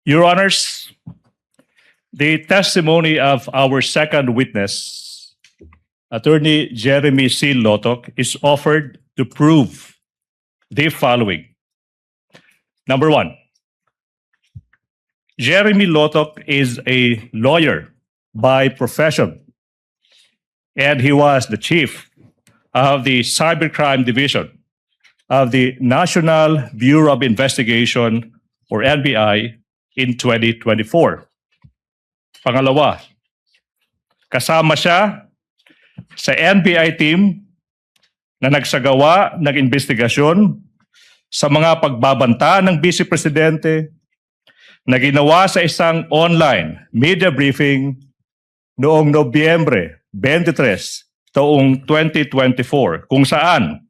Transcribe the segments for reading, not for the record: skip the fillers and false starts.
Your Honors, the testimony of our second witness, Attorney Jeremy C. Lotok, is offered to prove the following. Number one, Jeremy Lotok is a lawyer by profession, and he was the chief of the Cybercrime Division of the National Bureau of Investigation, or NBI, in 2024. Pangalawa, kasama siya sa NBI team na nagsagawa ng investigasyon sa mga pagbabanta ng Vice Presidente na ginawa sa isang online media briefing noong Nobyembre 23, taong 2024, kung saan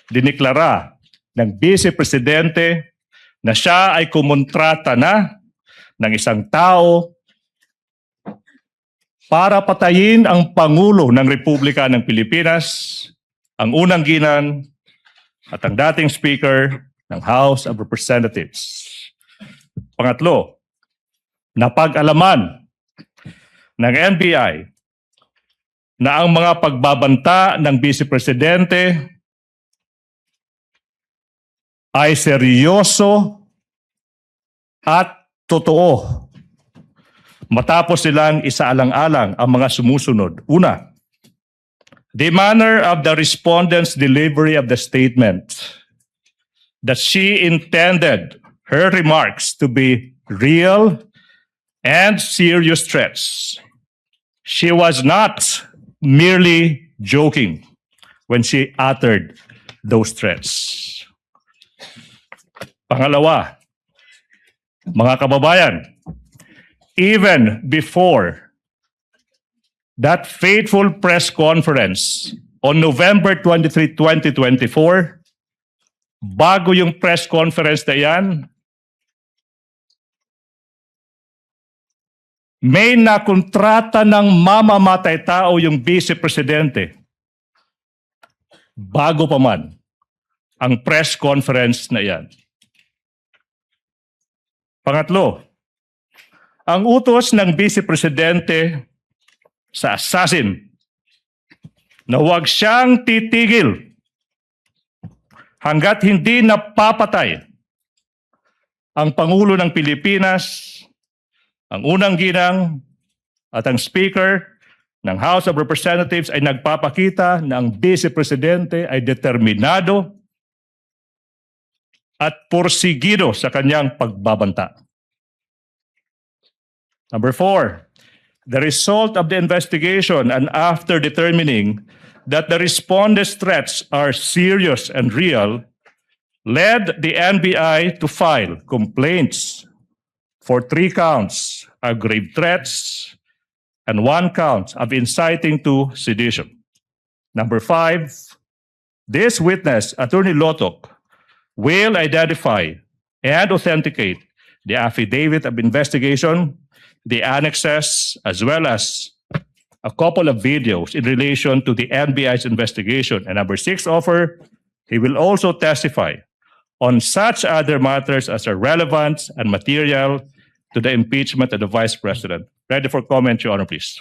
diniklara ng Vice Presidente na siya ay kumontrata na ng isang tao para patayin ang Pangulo ng Republika ng Pilipinas, ang unang ginang at ang dating Speaker ng House of Representatives. Pangatlo, napag-alaman ng NBI na ang mga pagbabanta ng Vice Presidente ay seryoso at totoo matapos silang isaalang-alang ang mga sumusunod. Una, the manner of the respondent's delivery of the statement that she intended her remarks to be real and serious threats. She was not merely joking when she uttered those threats. Pangalawa, mga kababayan, even before that fateful press conference on November 23, 2024, bago yung press conference na yan, may nakontrata ng mamamatay tao yung Vice Presidente. Bago pa man ang press conference na yan. Pangatlo, ang utos ng Vice Presidente sa assassin na huwag siyang titigil hanggat hindi napapatay ang Pangulo ng Pilipinas, ang unang ginang at ang Speaker ng House of Representatives ay nagpapakita na ang Vice Presidente ay determinado at porsigido sa kanyang pagbabanta. Number 4, the result of the investigation and after determining that the respondent's threats are serious and real, led the NBI to file complaints for 3 counts of grave threats and 1 count of inciting to sedition. Number 5, this witness, Attorney Lotok, will identify and authenticate the affidavit of investigation, the annexes, as well as a couple of videos in relation to the NBI's investigation. And number 6 offer, he will also testify on such other matters as are relevant and material to the impeachment of the Vice President. Ready for comment, Your Honor, please.